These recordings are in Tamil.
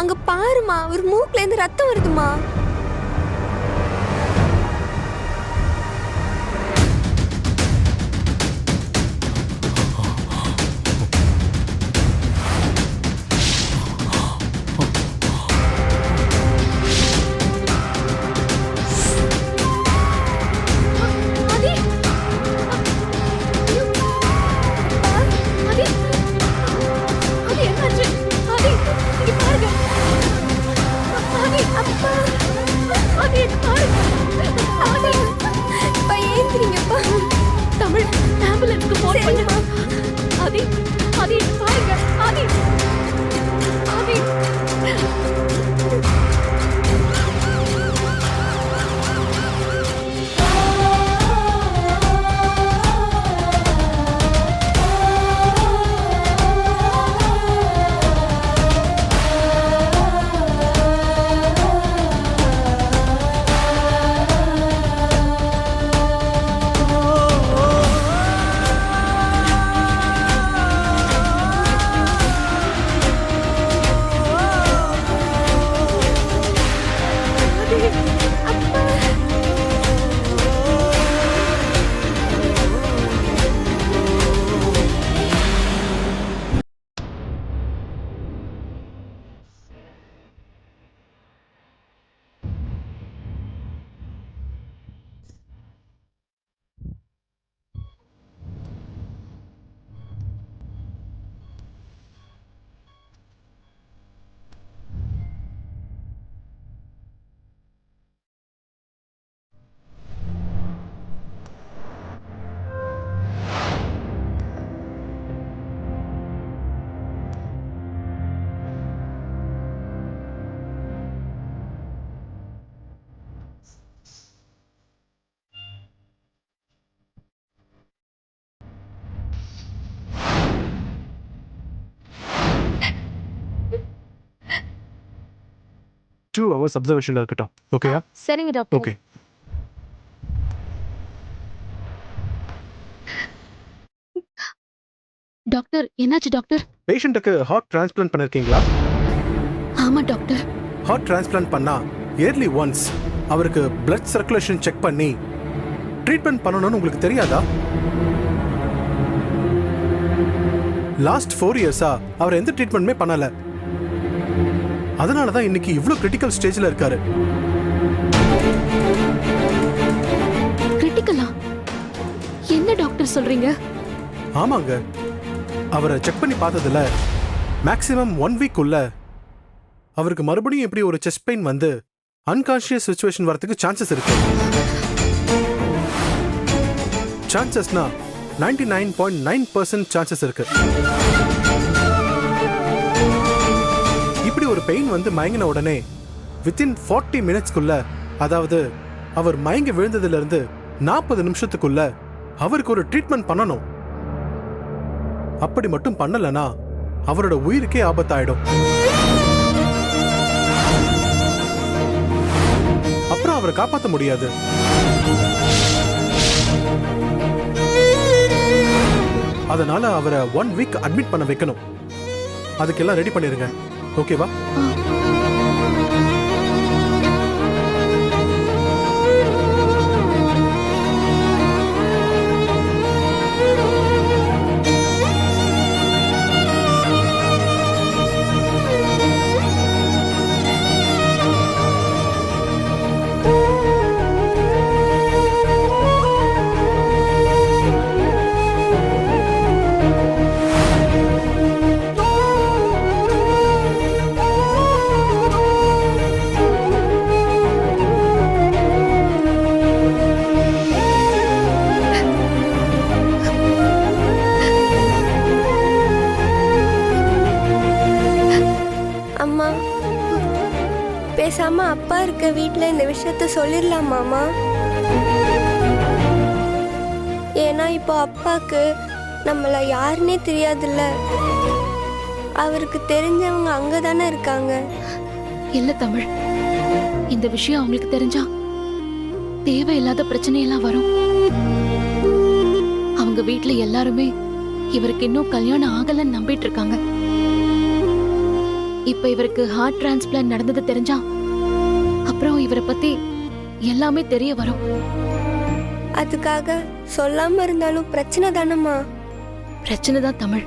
அங்க பாருமா, ஒரு மூக்குல இருந்து ரத்தம் வருதுமா. Two hours observation இருக்கட்டும். ஓகேயா? சரிங்க டாக்டர். ஓகே. டாக்டர், என்னாச்சு டாக்டர்? பேஷண்ட்டுக்கு ஹார்ட் டிரான்ஸ்பிளான்ட் பண்ணிருக்கீங்களா? ஆமா டாக்டர். ஹார்ட் டிரான்ஸ்பிளான்ட் பண்ணா இயர்லி ஒன்ஸ் அவருக்கு பிளட் சர்க்குலேஷன் செக் பண்ணி ட்ரீட்மெண்ட் பண்ணணும்னு உங்களுக்கு தெரியாதா? லாஸ்ட் 4 இயர்ஸா அவர் எந்த ட்ரீட்மெண்ட்டுமே பண்ணல. அதனால தான் இன்னைக்கு இவ்ளோ கிரிட்டிக்கல் ஸ்டேஜ்ல இருக்காரு. கிரிட்டிக்கலா? என்ன டாக்டர் சொல்றீங்க? ஆமாங்க, அவரை செக் பண்ணி பார்த்ததுல மேக்ஸிமம் 1 வீக் உள்ள அவருக்கு மறுபடியும் எப்படி ஒரு செஸ்ட் பெயின் வந்து அன்கான்ஷியஸ் சிச்சுவேஷன் வரதுக்கு சான்சஸ் இருக்கு. சான்சஸ்னா 99.9% சான்சஸ் இருக்கு. இப்படி ஒரு பெயின் வந்து மயங்கின உடனே வித்தின் 40 மினிட்ஸ்க்குள்ள, அதாவது அவர் மயங்கி விழுந்ததுல இருந்து 40 நிமிஷத்துக்குள்ள அவருக்கு ஒரு ட்ரீட்மெண்ட் பண்ணணும். அப்படி மட்டும் பண்ணலனா அவரோட உயிருக்கே ஆபத்தாயிடும். அப்புறம் அவரை காப்பாற்ற முடியாது. அதனால அவரை 1 வீக் அட்மிட் பண்ண வைக்கணும். அதுக்கெல்லாம் ரெடி பண்ணிருங்க. ஓகேவா? பேசாம அப்பா இருக்க வீட்ல இந்த விஷயத்த சொல்லிடலாமாமா? ஏன்னா இப்போ அப்பாக்கு நம்மள யாருன்னே தெரியாதுல்ல. அவருக்கு தெரிஞ்சவங்க அங்கதானே இருக்காங்க. இல்ல தமிழ், இந்த விஷயம் அவங்களுக்கு தெரிஞ்சா தேவையில்லாத பிரச்சனையெல்லாம் வரும். அவங்க வீட்ல எல்லாருமே இவருக்கு இன்னும் கல்யாணம் ஆகலன்னு நம்பிட்டு இருக்காங்க. அம்மா, பேசாம அப்பா இருக்க வீட்ல இந்த விஷயத்த சொல்லிடலாமாமா? ஏன்னா இப்போ அப்பாக்கு நம்மள யாருன்னே தெரியாதுல்ல. அவருக்கு தெரிஞ்சவங்க அங்கதானே இருக்காங்க. இல்ல தமிழ், இந்த விஷயம் அவங்களுக்கு தெரிஞ்சா தேவையில்லாத பிரச்சனையெல்லாம் வரும். அவங்க வீட்ல எல்லாருமே இவருக்கு இன்னும் கல்யாணம் ஆகலன்னு நம்பிட்டு இருக்காங்க. இப்ப இவருக்கு ஹார்ட் டிரான்ஸ்பிளான்ட் நடந்தது தெரிஞ்சா அப்புறம் இவரை பத்தி எல்லாமே தெரிய வரும். அதுக்காக சொல்லாம இருந்தாலும் பிரச்சனை தானம்மா. பிரச்சனை தான் தமிழ்.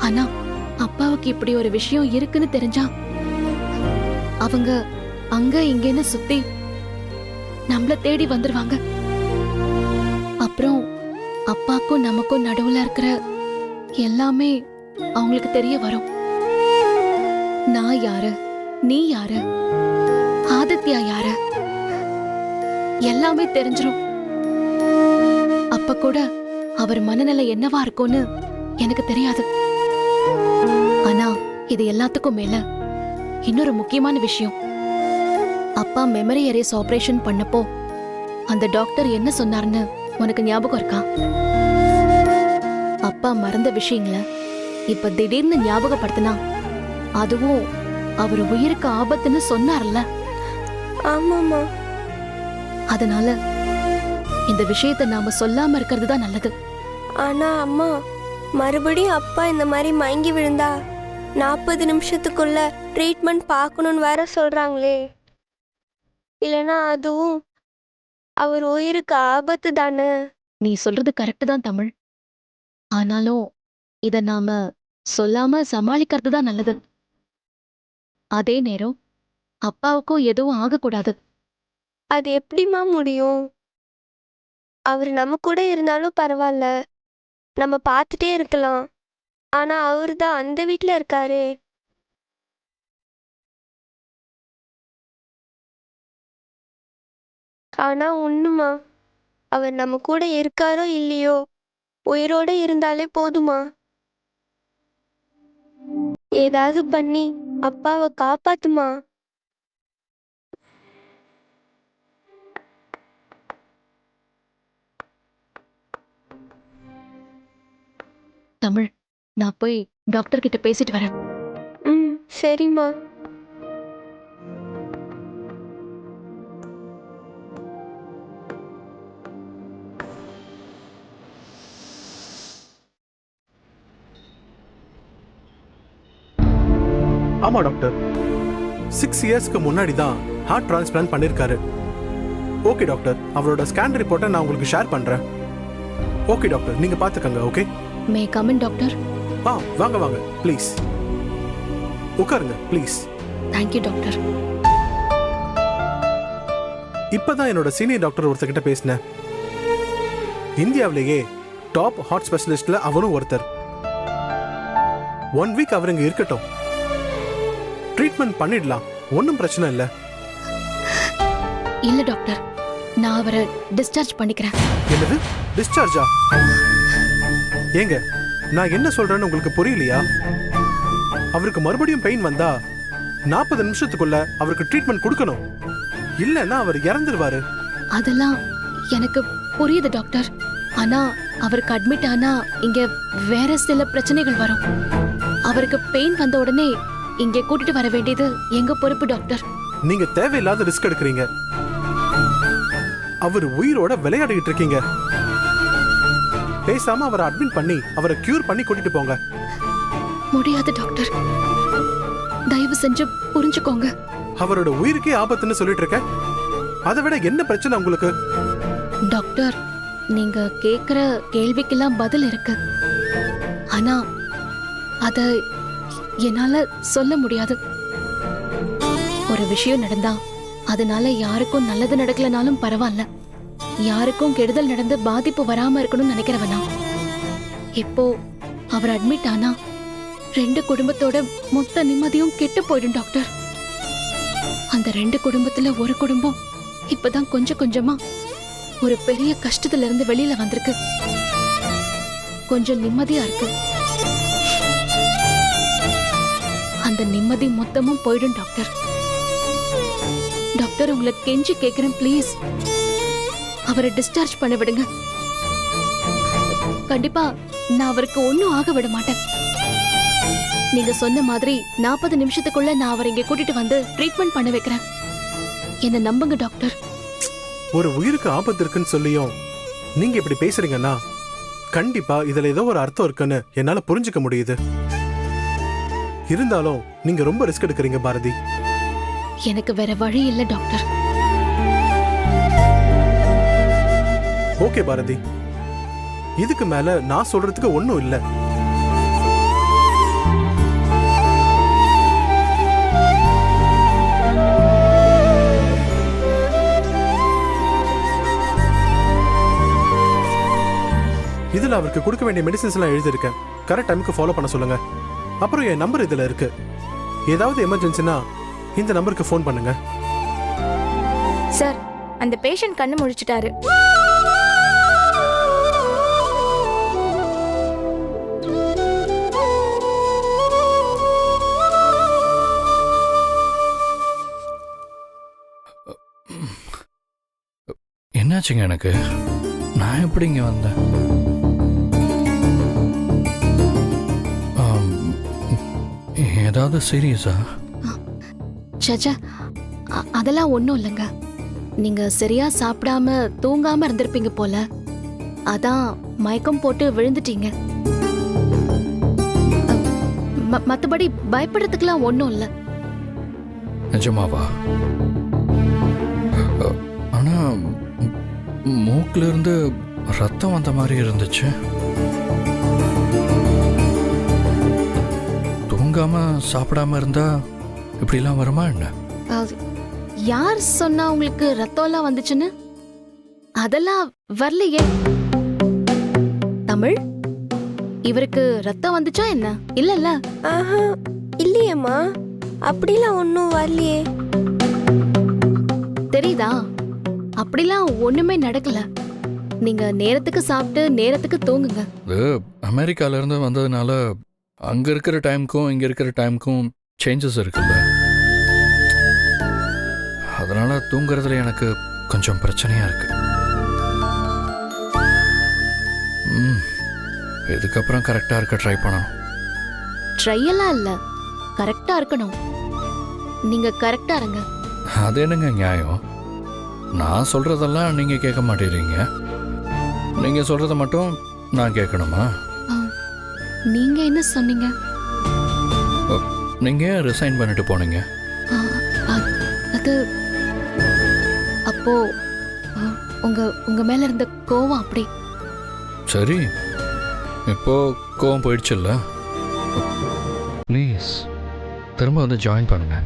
ஆனா அப்பாவுக்கு இப்படி ஒரு விஷயம் இருக்குன்னு தெரிஞ்சா அவங்க அங்க இங்கன்னு சுத்தி நம்மள தேடி வந்துருவாங்க. அப்புறம் அப்பாக்கும் நமக்கும் நடுவுல இருக்கிற எல்லாமே அவங்களுக்கு தெரிய வரும். நான் யாரு, நீ யாரு, ஆதித்யா யாரு, எல்லாமே தெரிஞ்சிரும். அப்ப கூட அவர் மனநிலை என்னவா இருக்கும்னு எனக்கு தெரியாது. ஆனா இது எல்லாத்துக்கும் மேல இன்னொரு முக்கியமான விஷயம். அப்பா மெமரி எரேஸ் ஆபரேஷன் பண்ணப்போ அந்த டாக்டர் என்ன சொன்னார்னு உனக்கு ஞாபகம் இருக்கா? அப்பா மறந்த விஷயங்கள இப்ப திடீர்னு ஞாபகப்படுத்தினா அதுவும் அவர் உயிருக்கு ஆபத்துன்னு சொன்னார்ல. ஆமாம்மா. அதனால இந்த விஷயத்தை நாம சொல்லாம இருக்கிறது தான் நல்லது. ஆனா அம்மா, மறுபடியும் அப்பா இந்த மாதிரி மயங்கி விழுந்தா 40 நிமிஷத்துக்குள்ள ட்ரீட்மெண்ட் பார்க்கணும்னு வேற சொல்றாங்களே. இல்லைன்னா அதுவும் அவர் உயிருக்கு ஆபத்து தானே. நீ சொல்றது கரெக்ட் தான் தமிழ். ஆனாலும் இத நாம சொல்லாம சமாளிக்கிறது தான் நல்லது. அதே நேரம் அப்பாவுக்கும் எதுவும் ஆகக்கூடாது. அது எப்படிம்மா முடியும்? அவர் நம்ம கூட இருந்தாலும் பரவாயில்ல, நம்ம பார்த்துட்டே இருக்கலாம். ஆனா அவரு தான் அந்த வீட்டில் இருக்காரே. ஆனா ஒண்ணுமா, அவர் நம்ம கூட இருக்காரோ இல்லையோ, உயிரோட இருந்தாலே போதுமா. ஏதாவது பண்ணி அப்பாவை காப்பாத்துமா. தமிழ், நான் போய் டாக்டர் கிட்ட பேசிட்டு வரேன். ம், சரிம்மா. ஆமா டாக்டர், 6 இயர்ஸ்க்கு முன்னாடி தான் ஹார்ட் டிரான்ஸ்பிளான்ட் பண்ணிருக்காரு. ஓகே டாக்டர், அவரோட ஸ்கேன் ரிப்போர்ட்டை நான் உங்களுக்கு ஷேர் பண்றேன். ஓகே டாக்டர், நீங்க பாத்துக்கங்க. Okay, may come in doctor? வாங்க வாங்க ப்ளீஸ், உட்காருங்க ப்ளீஸ். Thank you doctor. இப்பதான் என்னோட சீனியர் டாக்டர் ஒருத்தர்கிட்ட பேசினேன். இந்தியாவிலேயே டாப் ஹார்ட் ஸ்பெஷலிஸ்ட்ல அவரும் ஒருத்தர். 1 வீக் அவர் இங்க இருக்கட்டும், ட்ரீட்மெண்ட் பண்ணிடலாம், ஒன்றும் பிரச்சனை இல்லை. இல்ல டாக்டர், நான் அவரை டிஸ்சார்ஜ் பண்ணிக்கிறேன். என்னது டிஸ்சார்ஜா? ஏங்க, நான் என்ன சொல்றேன்னு உங்களுக்கு புரியலையா? அவருக்கு மறுபடியும் பெயின் வந்தா 40 நிமிஷத்துக்குள்ள அவருக்கு ட்ரீட்மெண்ட் கொடுக்கணும், இல்லைன்னா அவர் இறந்துருவாரு. அதெல்லாம் எனக்கு புரியுது டாக்டர். ஆனா அவருக்கு அட்மிட் ஆனா இங்க வேற சில பிரச்சனைகள் வரும். அவருக்கு பெயின் வந்த உடனே இங்கே கூட்டிட்டு வர வேண்டியது எங்க பொறுப்பு டாக்டர். நீங்க தேவையில்லாத ரிஸ்க் எடுக்கிறீங்க. அவர் உயிரோட விளையாடிட்டு இருக்கீங்க. பேசாம அவரை அட்மிட் பண்ணி அவரை கியூர் பண்ணி கூட்டிட்டு போங்க. முடியாது டாக்டர், தயவு செஞ்சு புரிஞ்சுக்கோங்க. அவரோட உயிருக்கே ஆபத்துன்னு சொல்லிட்டு இருக்க, அதை விட என்ன பிரச்சனை உங்களுக்கு? டாக்டர், நீங்க கேக்குற கேள்விக்கெல்லாம் பதில் இருக்கு. ஆனா அத என்னால சொல்ல முடியாது. ஒரு விஷயம் நடந்தா அதனால யாருக்கும் நல்லது நடக்கலனாலும் பரவாயில்ல, யாருக்கும் கெடுதல் நடந்து பாதிப்பு வராம இருக்கணும்னு நினைக்கிறவனா. இப்போ அவர் அட்மிட் ஆனா 2 குடும்பத்தோட மொத்த நிம்மதியும் கெட்டு போயிடும் டாக்டர். அந்த 2 குடும்பத்துல ஒரு குடும்பம் இப்பதான் கொஞ்சம் கொஞ்சமா ஒரு பெரிய கஷ்டத்துல இருந்து வெளியில வந்திருக்கு. கொஞ்சம் நிம்மதியா இருக்கு. அந்த நிம்மதி மொத்தமும் போயிடும் டாக்டர். டாக்டர், உங்களை கெஞ்சி கேக்குறேன், ப்ளீஸ் அவரை டிஸ்சார்ஜ் பண்ண விடுங்க. கண்டிப்பா நான் அவருக்கு ஒண்ணும் ஆக விட மாட்டேன். நீங்க சொன்ன மாதிரி 40 நிமிஷத்துக்குள்ள நான் அவரை இங்க கூட்டிட்டு வந்து ட்ரீட்மெண்ட் பண்ண வைக்கிறேன். என்ன நம்புங்க டாக்டர். ஒரு உயிருக்கு ஆபத்து இருக்குன்னு சொல்லியும் நீங்க இப்படி பேசுறீங்கன்னா கண்டிப்பா இதுல ஏதோ ஒரு அர்த்தம் இருக்குன்னு என்னால புரிஞ்சுக்க முடியுது. இருந்தாலும் நீங்க ரொம்ப ரிஸ்க் எடுக்கிறீங்க பாரதி. எனக்கு வேற வழி இல்ல டாக்டர். ஓகே பாரதி, இதுக்கு மேல நான் சொல்றதுக்கு ஒண்ணும் இல்ல. இதுல அவருக்கு கொடுக்க வேண்டிய மெடிசின்ஸ் எல்லாம் எழுதியிருக்கேன். கரெக்ட் டைமுக்கு ஃபாலோ பண்ண சொல்லுங்க. அப்புறம் என் நம்பர் இதுல இருக்கு. ஏதாவது எமர்ஜென்சினா இந்த நம்பருக்கு ஃபோன் பண்ணுங்க. சார், அந்த பேஷண்ட் கண்ணு முழிச்சிட்டாரு. என்னாச்சுங்க எனக்கு? நான் எப்படி இங்க வந்தேன்? ஏதாவது சீரியஸா? சச்சா, அதெல்லாம் ஒன்றும் இல்லைங்க. நீங்க சரியா சாப்பிடாம தூங்காம இருந்திருப்பீங்க போல, அதான் மயக்கம் போட்டு விழுந்துட்டீங்க. மற்றபடி பயப்படுறதுக்கெல்லாம் ஒன்றும் இல்லை. நிஜமாவா? ஆனா மூக்குல இருந்து ரத்தம் வந்த மாதிரி இருந்துச்சு. தூங்காம சாப்பிடாம இருந்தா இப்படிலாம் வருமா என்ன? யார் சொன்னா உங்களுக்கு ரத்தம்லாம் வந்துச்சுன்னு? அதெல்லாம் வரலையே. தமிழ், இவருக்கு ரத்தம் வந்துச்சா என்ன? இல்லல்ல. ஆஹா, இல்லையேம்மா, அப்படிலாம் ஒன்றும் வரலையே. தெரியுதா? அப்படிலாம் ஒண்ணுமே நடக்கல. நீங்க நேரத்துக்கு சாப்பிட்டு நேரத்துக்கு தூங்குங்க. இது அமெரிக்கால இருந்து வந்ததுனால அங்க இருக்கிற டைமுக்கும் இங்க இருக்கிற டைமுக்கும் சேஞ்சஸ் இருக்குல்ல. அதனால தூங்குறதுல எனக்கு கொஞ்சம் பிரச்சனையா இருக்கு. இதுக்கப்புறம் கரெக்டா இருக்க ட்ரை பண்ணணும். ட்ரையெல்லாம் இல்ல, கரெக்டா இருக்கணும். நீங்க கரெக்டா இருங்க. அது என்னங்க நியாயம்? நான் சொல்றதெல்லாம் நீங்க கேட்க மாட்டேறீங்க. நீங்க சொல்றத மட்டும் நான் கேட்கணுமா? நீங்க என்ன சொன்னீங்க? நீங்க ரிசைன் பண்ணிட்டு போனீங்க. அது அப்போ உங்க உங்க மேல இருந்த கோவம் அப்படி. சரி, இப்போ கோவம் போயிடுச்சுல்ல. ப்ளீஸ் திரும்ப வந்து ஜாயின் பண்ணுங்க.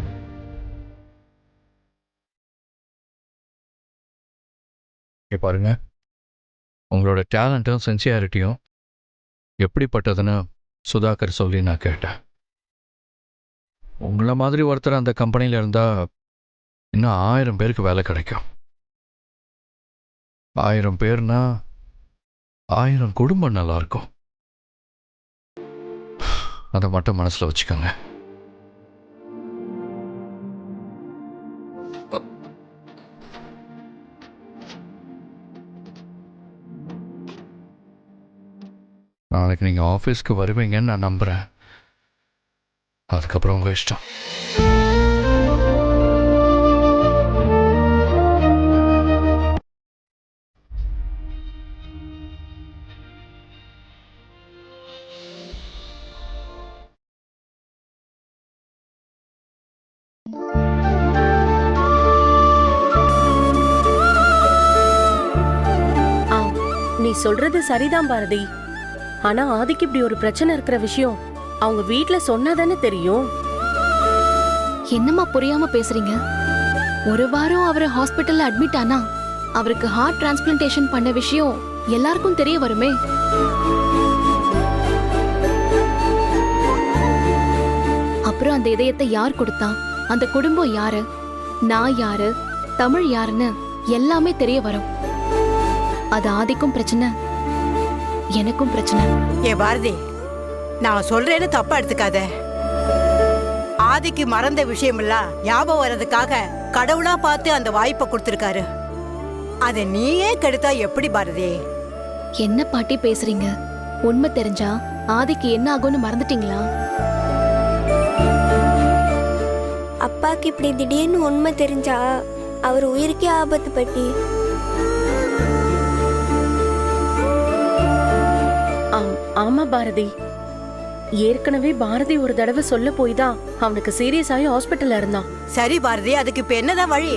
பாருங்க, உங்களோட டேலண்ட்டும் சின்சியாரிட்டியும் எப்படிப்பட்டதுன்னு சுதாகர் சொல்லி நான் கேட்டேன். உங்களை மாதிரி ஒருத்தர் அந்த கம்பெனியில் இருந்தால் இன்னும் 1000 பேருக்கு வேலை கிடைக்கும். 1000 பேர்னா 1000 குடும்பம் நல்லா இருக்கும். அதை மட்டும் மனசில் வச்சுக்கோங்க. நாளைக்கு நீங்கள் ஆஃபீஸ்க்கு வருவீங்கன்னு நான் நம்புகிறேன். அதுக்கப்புறம் உங்கள் இஷ்டம். நீ சொல்றது சரிதான் பாரதி. ஆனா ஆதிக்கு இப்படி ஒரு பிரச்சனை இருக்கிற விஷயம் அவங்க வீட்ல சொன்னாதானே தெரியும். என்னம்மா புரியாம பேசுறீங்க? ஒரு வாரம் அவர் ஹாஸ்பிட்டல்ல அட்மிட் ஆனா அவருக்கு ஹார்ட் டிரான்ஸ்பிளான்டேஷன் பண்ண விஷயம் எல்லாருக்கும் தெரிய வருமே. அப்புறம் அந்த இதயத்தை யார் கொடுத்தா, அந்த குடும்பம் யாரு, நான் யாரு, தமிழ் யாருன்னு எல்லாமே தெரிய வரும். அது ஆதிக்கும் பிரச்சனை, எனக்கும் பிரச்சனை. ஏ பாரதி, நான் சொல்றேன்னு தப்பா எடுத்துக்காத. ஆதிக்கு மறந்த விஷயமெல்லாம் ஞாபகம் வர்றதுக்காக கடவுளா பார்த்து அந்த வாய்ப்பை கொடுத்திருக்காரு. அதை நீயே கெடுத்தா எப்படி பாரதி? என்ன பாட்டி பேசுறீங்க? உண்மை தெரிஞ்சா ஆதிக்கு என்ன ஆகும்னு மறந்துட்டீங்களா? அப்பாக்கு இப்படி திடீர்னு உண்மை தெரிஞ்சா அவர் உயிருக்கே ஆபத்து பட்டி. ஆமா பாரதி, ஏற்கனவே பாரதி ஒரு தடவை சொல்ல போய் தான் அவனுக்கு சீரியஸ் ஆகி ஹாஸ்பிட்டல்ல இருந்தான். சரி பாரதி, அதுக்கு இப்ப என்னதான் வழி?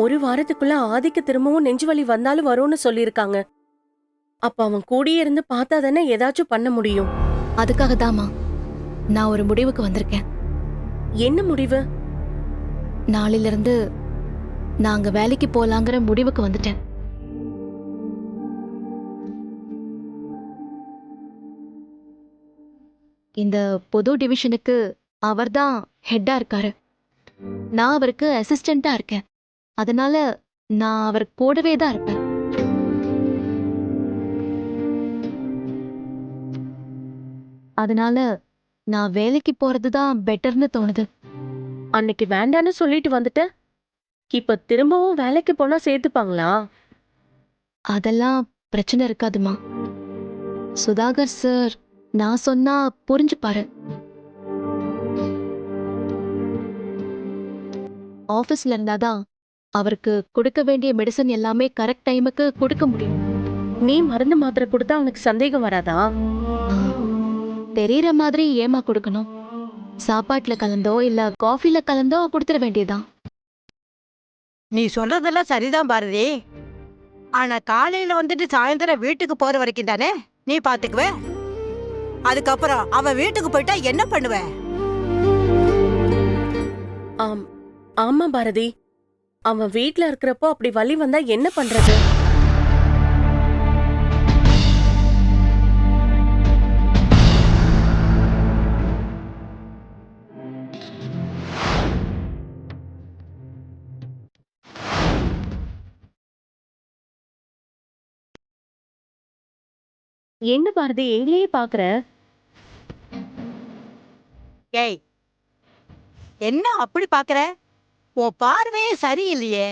ஒரு வாரத்துக்குள்ள ஆதிக்கு திரும்பவும் நெஞ்சு வலி வந்தாலும் வரும்னு சொல்லியிருக்காங்க. அப்ப அவன் கூடியே இருந்து பார்த்தா தானே ஏதாச்சும் பண்ண முடியும். அதுக்காக தாம்மா நான் ஒரு முடிவுக்கு வந்திருக்கேன். என்ன முடிவு? நாளையிலிருந்து நாங்க வேலைக்கு போலாங்கிற முடிவுக்கு வந்துட்டேன். இந்த பொது டிவிஷனுக்கு அவர்தான் ஹெட்டா இருக்காரு. நான் அவருக்கு அசிஸ்டண்டா இருக்கேன். அதனால நான் அவர் கூடவே தான் இருப்பேன். அதனால நான் வேலைக்கு போறது தான் பெட்டர்னு தோணுது. அன்னைக்கு வேண்டான்னு சொல்லிட்டு வந்துட்ட. இப்ப திரும்பவும் வேலைக்கு போனா சேர்த்துப்பாங்களா? அதெல்லாம் பிரச்சனை இருக்காதுமா. சுதாகர் சார் நான் சொன்னா புரிஞ்சுப்பாரு. ஆபீஸ்ல இருந்தாதான் அவருக்கு கொடுக்க வேண்டிய மெடிசன் எல்லாமே கரெக்ட் டைமுக்கு கொடுக்க முடியும். நீ மருந்து மாத்திரை கொடுத்தா அவனுக்கு சந்தேகம் வராதா? தெரியற மாதிரி ஏமா கொடுக்கணும்? சாப்பாட்டுல கலந்தோ இல்ல காஃபில கலந்தோ கொடுத்துட வேண்டியதுதான். நீ சொல்றதெல்லாம் சரிதான் பாரதி. ஆனா காலையில வந்துட்டு சாயந்தரம் வீட்டுக்கு போற வரைக்கும் தானே நீ பாத்துக்குவ. அதுக்கப்புறம் அவன் வீட்டுக்கு போயிட்டா என்ன பண்ணுவ? ஆமா பாரதி, அவன் வீட்ல இருக்கிறப்போ அப்படி வலி வந்தா என்ன பண்றது? என்ன பாரதி எங்கேயே பாக்குற? ஏய், என்ன அப்படி பாக்குற? உன் பார்வையே சரியில்லையே.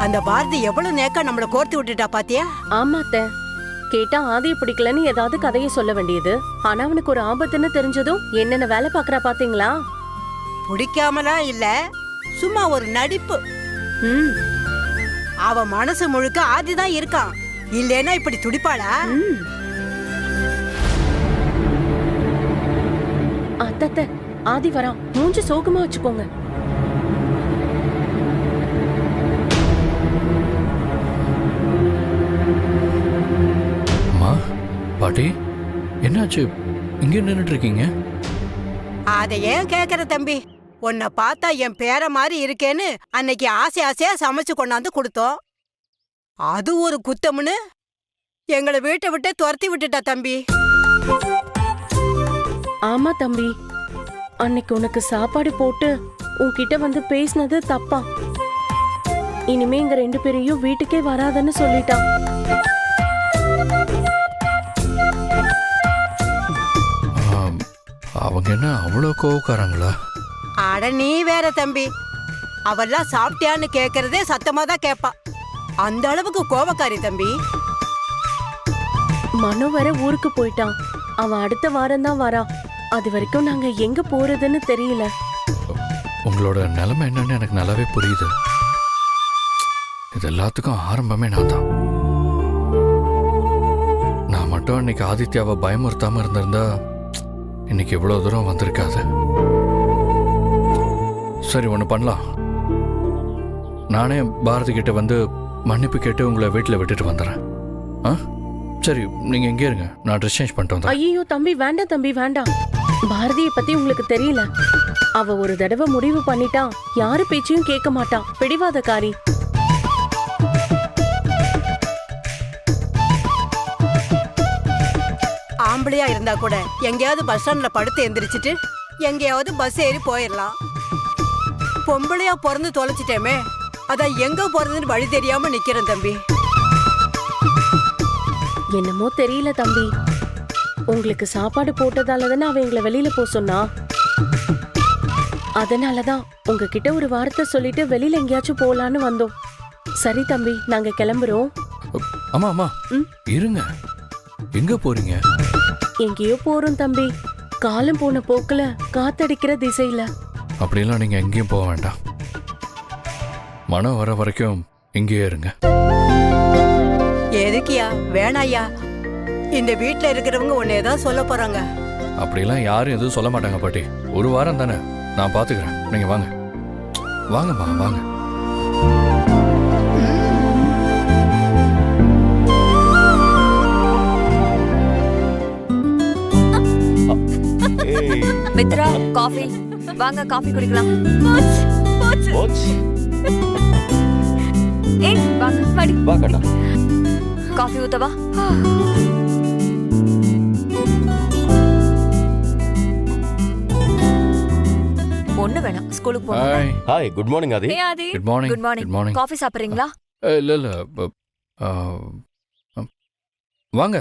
அந்த பாரதி எவ்வளவு நேக்கா நம்மள கோர்த்து விட்டுட்டா பாத்தியா? ஆமாத்த, கேட்டா ஆதிய பிடிக்கலன்னு ஏதாவது கதையை சொல்ல வேண்டியது. ஆனா அவனுக்கு ஒரு ஆபத்துன்னு தெரிஞ்சதும் என்னென்ன வேலை பாக்குறா பாத்தீங்களா? பிடிக்காமலாம் இல்ல, சும்மா ஒரு நடிப்பு. அவ மனசு முழுக்க ஆதிதான் இருக்கான். இல்லைன்னா இப்படி துடிப்பாளா? அத்தத்த, ஆதி வரான். மூஞ்சி சோகமா வச்சுக்கோங்க. பாட்டி, என்னாச்சு? இங்க நின்னுட்டு இருக்கீங்க? அத ஏன் கேக்குற தம்பி? உன்னை பார்த்தா என் பேர மாதிரி இருக்கேன்னு அன்னைக்கு ஆசை ஆசையா சமைச்சு கொண்டாந்து கொடுத்தோம். அது ஒரு குத்தம்னு எங்களை வீட்டை விட்டு துரத்தி விட்டுட்டா தம்பி. ஆமா தம்பி, அன்னைக்கு உனக்கு சாப்பாடு போட்டு உன்கிட்ட வந்து பேசினது தப்பா. இனிமே எங்க 2 பேரையும் வீட்டுக்கே வராதன்னு சொல்லிட்டான். அவங்க என்ன அவ்வளோ கோவக்காரங்களா? அட நீ வேற தம்பி, அவெல்லாம் சாப்பிட்டியான்னு கேக்குறதே சத்தமா தான் கேப்பா. அந்த அளவுக்கு கோவக்காரி தம்பி. மனோ வர ஊருக்கு போயிட்டான். அவன் அடுத்த வாரம் தான் வரான். அது வரைக்கும் நாங்க எங்க போறதுன்னு தெரியல. உங்களோட நிலைமை என்னன்னு எனக்கு நல்லாவே புரியுது. இது எல்லாத்துக்கும் ஆரம்பமே நான் தான். நான் மட்டும் அன்னைக்கு ஆதித்யாவை பயமுறுத்தாம இருந்திருந்தா இன்னைக்கு இவ்வளவு தூரம் வந்திருக்காது. சரி, ஒன்று பண்ணலாம். நானே பாரதி கிட்ட வந்து மன்னிப்பு கேட்டு உங்களை வீட்டில் விட்டுட்டு வந்துடுறேன். சரி, நீங்க எங்கே இருங்க, நான் ட்ரெஸ் சேஞ்ச் பண்ணிட்டு வந்தேன். ஐயோ தம்பி, வேண்டாம் தம்பி, வேண்டாம். பாரதியை பத்தி உங்களுக்கு தெரியல. அவ ஒரு தடவை முடிவு பண்ணிட்டா யாரு பேச்சையும் கேட்க மாட்டான். பிடிவாதக்காரி. ஆம்பளையா இருந்தா கூட எங்கேயாவது பஸ் ஸ்டாண்ட்ல படுத்து எந்திரிச்சிட்டு எங்கேயாவது பஸ் ஏறி போயிடலாம். பொம்பளையா பிறந்து தொலைச்சிட்டேமே, அதான் எங்க போறதுன்னு வழி தெரியாம நிக்கிறேன் தம்பி. என்னமோ தெரியல தம்பி, உங்களுக்கு சாப்பாடு போட்டதால தானே அவ எங்களை வெளியில போ சொன்னா. அதனாலதான் உங்ககிட்ட ஒரு வார்த்தை சொல்லிட்டு வெளியில எங்கேயாச்சும் போலான்னு வந்தோம். சரி தம்பி, நாங்க கிளம்புறோம். அம்மா அம்மா ம்? இருங்க, எங்க போறீங்க? எங்கேயோ போறோம் தம்பி. காலம் போன போக்குல காத்தடிக்கிற திசையில. அப்படிலாம் நீங்க எங்கேயும் போக வேண்டாம். மனம் வர வரைக்கும் இங்கேயே இருங்க. எதுக்கியா? வேணாயா. இந்த வீட்ல இருக்கிறவங்க உன்னை ஏதாவது சொல்ல போறாங்க. அப்படிலாம் யாரும் எதுவும் சொல்ல மாட்டாங்க பாட்டி. ஒரு வாரம் தானே, நான் பாத்துக்கிறேன். நீங்க வாங்க, வாங்கம்மா வாங்க. மித்ரா காஃபி வாங்க, காஃபி குடிக்கலாம். ஏய் வாங்க வாடி, வா கண்ணா. காஃபி ஊத்தவா? ஒண்ணு வேணாம், ஸ்கூலுக்கு போகணும். Hi. Hi, good morning Aadhi. ஏய் Aadhi, good morning. Good morning. Good morning. Coffee சாப்பிடுறீங்களா? இல்ல இல்ல, வாங்க.